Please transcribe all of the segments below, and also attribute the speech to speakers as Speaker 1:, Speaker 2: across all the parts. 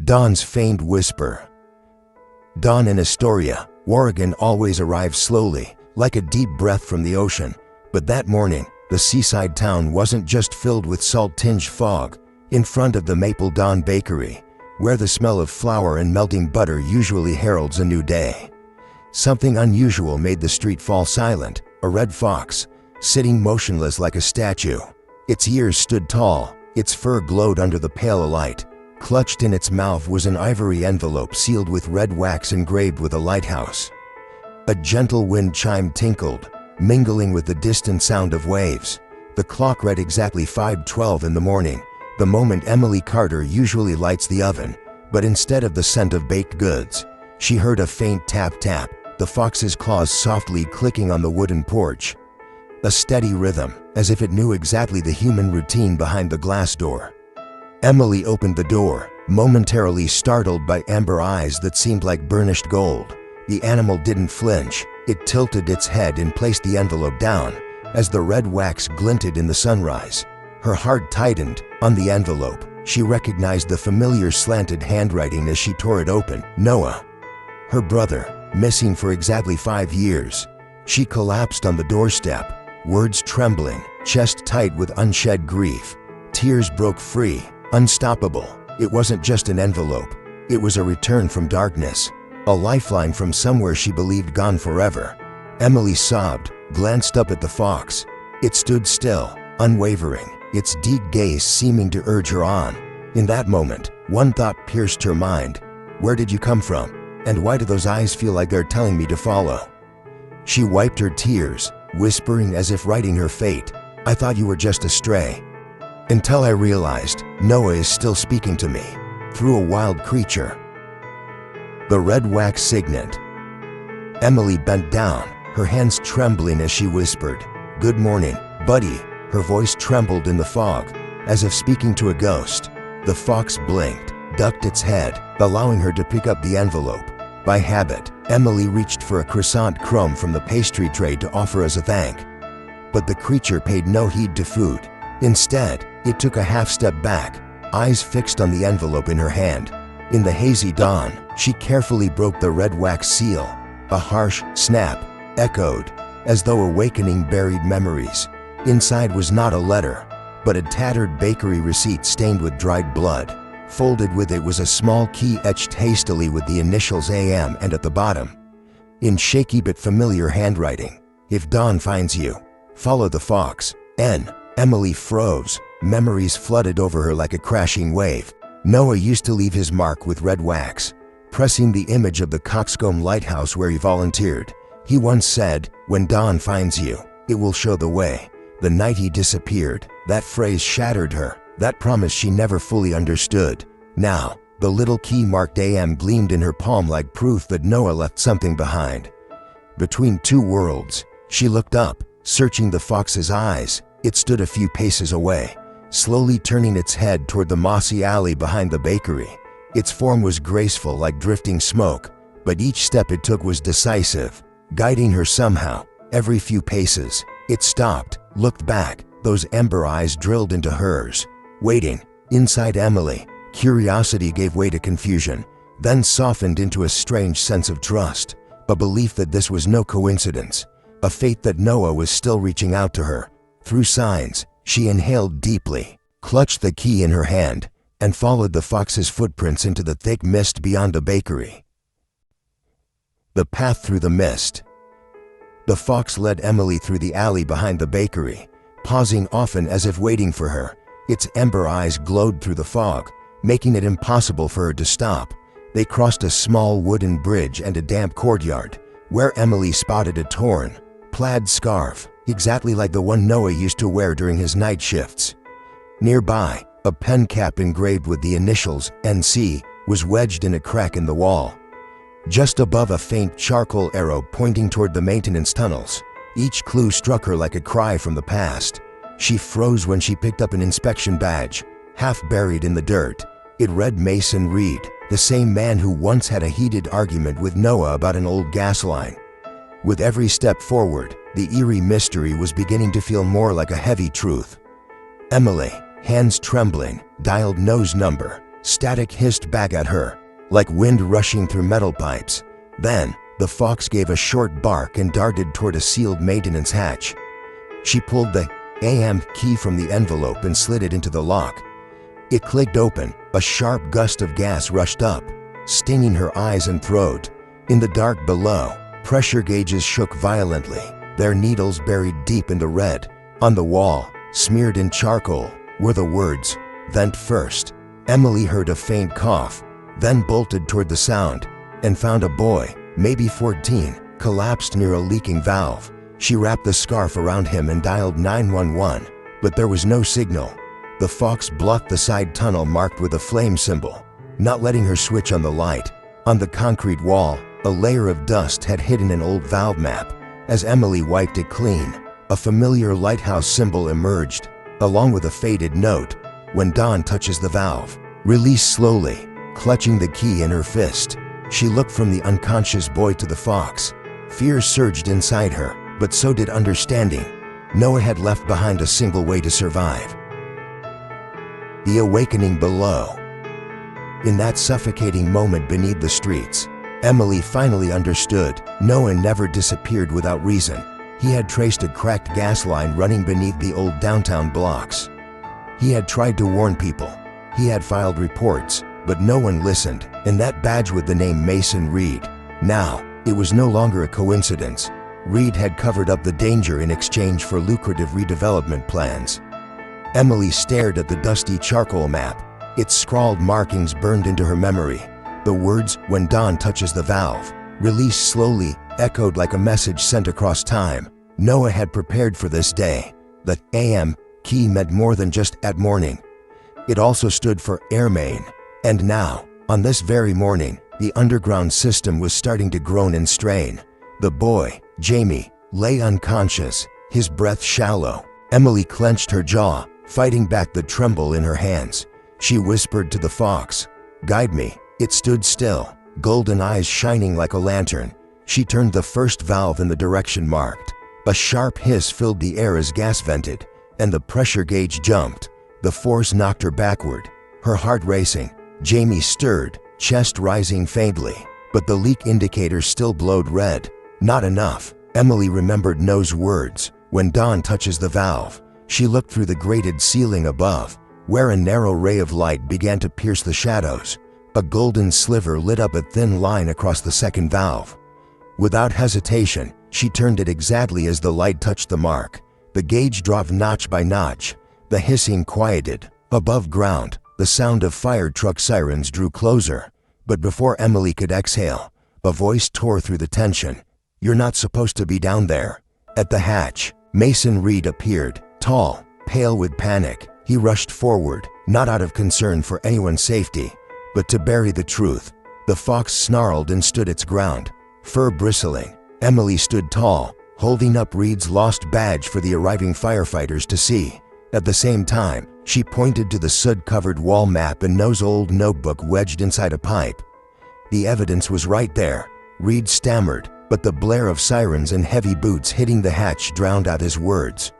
Speaker 1: Dawn's faint whisper. Dawn in Astoria, Oregon always arrives slowly, like a deep breath from the ocean. But that morning, the seaside town wasn't just filled with salt-tinged fog. In front of the Maple Dawn Bakery, where the smell of flour and melting butter usually heralds a new day, something unusual made the street fall silent. A red fox, sitting motionless like a statue. Its ears stood tall, its fur glowed under the pale light. Clutched in its mouth was an ivory envelope sealed with red wax engraved with a lighthouse. A gentle wind chime tinkled, mingling with the distant sound of waves. The clock read exactly 5:12 in the morning, the moment Emily Carter usually lights the oven. But instead of the scent of baked goods, she heard a faint tap-tap, the fox's claws softly clicking on the wooden porch. A steady rhythm, as if it knew exactly the human routine behind the glass door. Emily opened the door, momentarily startled by amber eyes that seemed like burnished gold. The animal didn't flinch. It tilted its head and placed the envelope down, as the red wax glinted in the sunrise. Her heart tightened. On the envelope, she recognized the familiar slanted handwriting as she tore it open. Noah, her brother, missing for exactly 5 years. She collapsed on the doorstep, words trembling, chest tight with unshed grief. Tears broke free, unstoppable. It wasn't just an envelope. It was a return from darkness, a lifeline from somewhere she believed gone forever. Emily sobbed, glanced up at the fox. It stood still, unwavering, its deep gaze seeming to urge her on. In that moment, one thought pierced her mind. Where did you come from? And why do those eyes feel like they're telling me to follow? She wiped her tears, whispering as if writing her fate. I thought you were just a stray. Until I realized, Noah is still speaking to me, through a wild creature. The Red Wax Signet. Emily bent down, her hands trembling as she whispered, "Good morning, buddy." Her voice trembled in the fog, as if speaking to a ghost. The fox blinked, ducked its head, allowing her to pick up the envelope. By habit, Emily reached for a croissant crumb from the pastry tray to offer as a thank. But the creature paid no heed to food. Instead, it took a half step back, eyes fixed on the envelope in her hand. In the hazy dawn, she carefully broke the red wax seal. A harsh snap echoed, as though awakening buried memories. Inside was not a letter, but a tattered bakery receipt stained with dried blood. Folded with it was a small key etched hastily with the initials AM and at the bottom, in shaky but familiar handwriting, "If Dawn finds you, follow the fox, N." Emily froze. Memories flooded over her like a crashing wave. Noah used to leave his mark with red wax, pressing the image of the coxcomb lighthouse where he volunteered. He once said, "When Dawn finds you, it will show the way." The night he disappeared, that phrase shattered her, that promise she never fully understood. Now, the little key marked AM gleamed in her palm like proof that Noah left something behind. Between two worlds, she looked up, searching the fox's eyes. It stood a few paces away, slowly turning its head toward the mossy alley behind the bakery. Its form was graceful like drifting smoke, but each step it took was decisive, guiding her somehow. Every few paces, it stopped, looked back, those ember eyes drilled into hers. Waiting. Inside Emily, curiosity gave way to confusion, then softened into a strange sense of trust, a belief that this was no coincidence, a faith that Noah was still reaching out to her. Through signs, she inhaled deeply, clutched the key in her hand, and followed the fox's footprints into the thick mist beyond the bakery. The path through the mist. The fox led Emily through the alley behind the bakery, pausing often as if waiting for her. Its ember eyes glowed through the fog, making it impossible for her to stop. They crossed a small wooden bridge and a damp courtyard, where Emily spotted a torn, plaid scarf, exactly like the one Noah used to wear during his night shifts. Nearby, a pen cap engraved with the initials NC was wedged in a crack in the wall. Just above, a faint charcoal arrow pointing toward the maintenance tunnels. Each clue struck her like a cry from the past. She froze when she picked up an inspection badge, half buried in the dirt. It read Mason Reed, the same man who once had a heated argument with Noah about an old gas line. With every step forward, the eerie mystery was beginning to feel more like a heavy truth. Emily, hands trembling, dialed Noah's number. Static hissed back at her, like wind rushing through metal pipes. Then, the fox gave a short bark and darted toward a sealed maintenance hatch. She pulled the AM key from the envelope and slid it into the lock. It clicked open. A sharp gust of gas rushed up, stinging her eyes and throat. In the dark below, pressure gauges shook violently, their needles buried deep in the red. On the wall, smeared in charcoal, were the words, "Vent first." Emily heard a faint cough, then bolted toward the sound, and found a boy, maybe 14, collapsed near a leaking valve. She wrapped the scarf around him and dialed 911, but there was no signal. The fox blocked the side tunnel marked with a flame symbol, not letting her switch on the light. On the concrete wall, a layer of dust had hidden an old valve map. As Emily wiped it clean, a familiar lighthouse symbol emerged, along with a faded note, "When dawn touches the valve, release slowly." Clutching the key in her fist, she looked from the unconscious boy to the fox. Fear surged inside her, but so did understanding. Noah had left behind a single way to survive. The awakening below. In that suffocating moment beneath the streets, Emily finally understood. Noah never disappeared without reason. He had traced a cracked gas line running beneath the old downtown blocks. He had tried to warn people. He had filed reports, but no one listened. And that badge with the name Mason Reed. Now, it was no longer a coincidence. Reed had covered up the danger in exchange for lucrative redevelopment plans. Emily stared at the dusty charcoal map. Its scrawled markings burned into her memory. The words, "When dawn touches the valve, release slowly," echoed like a message sent across time. Noah had prepared for this day. The AM key meant more than just "at morning." It also stood for air main. And now, on this very morning, the underground system was starting to groan and strain. The boy, Jamie, lay unconscious, his breath shallow. Emily clenched her jaw, fighting back the tremble in her hands. She whispered to the fox, "Guide me." It stood still, golden eyes shining like a lantern. She turned the first valve in the direction marked. A sharp hiss filled the air as gas vented, and the pressure gauge jumped. The force knocked her backward, her heart racing. Jamie stirred, chest rising faintly, but the leak indicator still glowed red. Not enough. Emily remembered Noah's words, "When dawn touches the valve." She looked through the grated ceiling above, where a narrow ray of light began to pierce the shadows. A golden sliver lit up a thin line across the second valve. Without hesitation, she turned it exactly as the light touched the mark. The gauge dropped notch by notch. The hissing quieted. Above ground, the sound of fire truck sirens drew closer. But before Emily could exhale, a voice tore through the tension. "You're not supposed to be down there." At the hatch, Mason Reed appeared, tall, pale with panic. He rushed forward, not out of concern for anyone's safety, but to bury the truth. The fox snarled and stood its ground, fur bristling. Emily stood tall, holding up Reed's lost badge for the arriving firefighters to see. At the same time, she pointed to the soot-covered wall map and Noah's old notebook wedged inside a pipe. The evidence was right there. Reed stammered, but the blare of sirens and heavy boots hitting the hatch drowned out his words.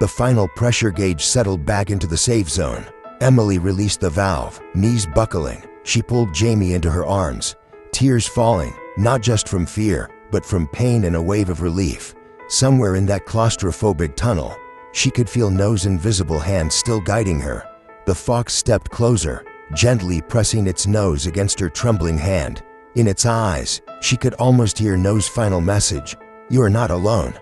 Speaker 1: The final pressure gauge settled back into the safe zone. Emily released the valve, knees buckling. She pulled Jamie into her arms, tears falling, not just from fear, but from pain and a wave of relief. Somewhere in that claustrophobic tunnel, she could feel Noah's invisible hand still guiding her. The fox stepped closer, gently pressing its nose against her trembling hand. In its eyes, she could almost hear Noah's final message, "You are not alone."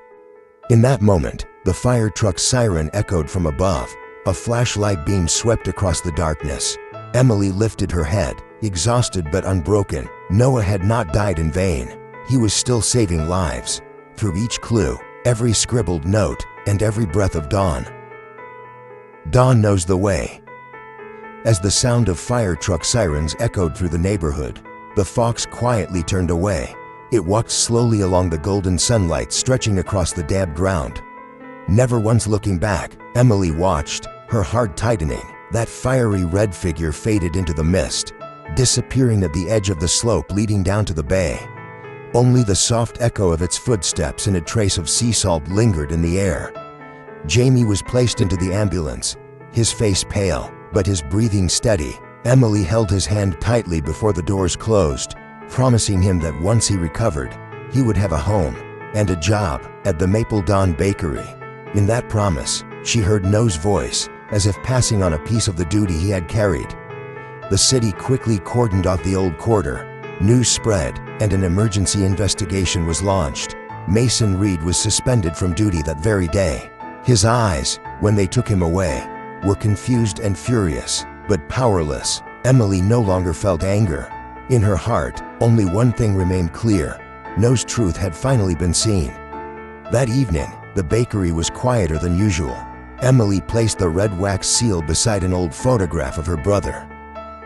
Speaker 1: In that moment, the fire truck's siren echoed from above. A flashlight beam swept across the darkness. Emily lifted her head, exhausted but unbroken. Noah had not died in vain. He was still saving lives. Through each clue, every scribbled note, and every breath of dawn. Dawn knows the way. As the sound of fire truck sirens echoed through the neighborhood, the fox quietly turned away. It walked slowly along the golden sunlight stretching across the damp ground. Never once looking back, Emily watched, her heart tightening. That fiery red figure faded into the mist, disappearing at the edge of the slope leading down to the bay. Only the soft echo of its footsteps and a trace of sea salt lingered in the air. Jamie was placed into the ambulance, his face pale, but his breathing steady. Emily held his hand tightly before the doors closed, promising him that once he recovered, he would have a home and a job at the Maple Dawn Bakery. In that promise, she heard Noah's voice, as if passing on a piece of the duty he had carried. The city quickly cordoned off the old quarter. News spread, and an emergency investigation was launched. Mason Reed was suspended from duty that very day. His eyes, when they took him away, were confused and furious, but powerless. Emily no longer felt anger. In her heart, only one thing remained clear: Noah's truth had finally been seen. That evening, the bakery was quieter than usual. Emily placed the red wax seal beside an old photograph of her brother.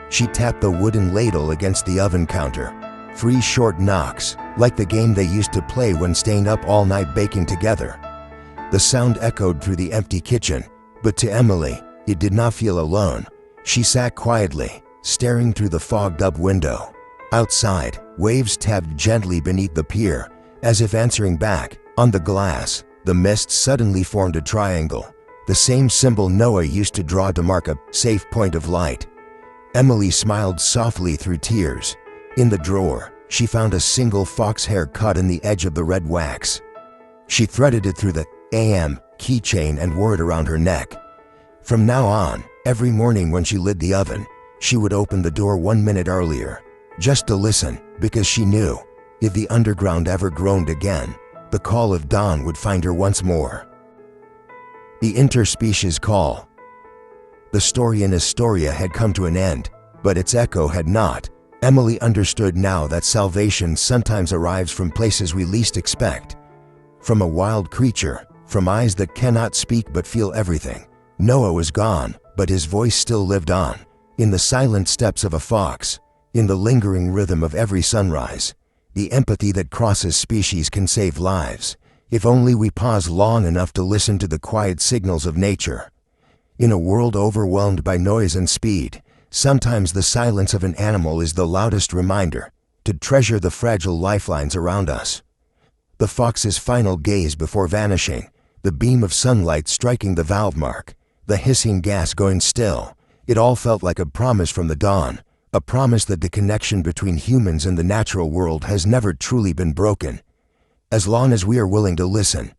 Speaker 1: She tapped the wooden ladle against the oven counter. 3 short knocks, like the game they used to play when staying up all night baking together. The sound echoed through the empty kitchen, but to Emily, it did not feel alone. She sat quietly, staring through the fogged-up window. Outside, waves tapped gently beneath the pier, as if answering back. On the glass, the mist suddenly formed a triangle, the same symbol Noah used to draw to mark a safe point of light. Emily smiled softly through tears. In the drawer, she found a single fox hair cut in the edge of the red wax. She threaded it through the AM keychain and wore it around her neck. From now on, every morning when she lit the oven, she would open the door 1 minute earlier, just to listen, because she knew, if the underground ever groaned again, the call of dawn would find her once more. The Interspecies Call. The story in Astoria had come to an end, but its echo had not. Emily understood now that salvation sometimes arrives from places we least expect. From a wild creature, from eyes that cannot speak but feel everything. Noah was gone, but his voice still lived on, in the silent steps of a fox, in the lingering rhythm of every sunrise. The empathy that crosses species can save lives, if only we pause long enough to listen to the quiet signals of nature. In a world overwhelmed by noise and speed, sometimes the silence of an animal is the loudest reminder to treasure the fragile lifelines around us. The fox's final gaze before vanishing, the beam of sunlight striking the valve mark, the hissing gas going still, it all felt like a promise from the dawn, a promise that the connection between humans and the natural world has never truly been broken. As long as we are willing to listen,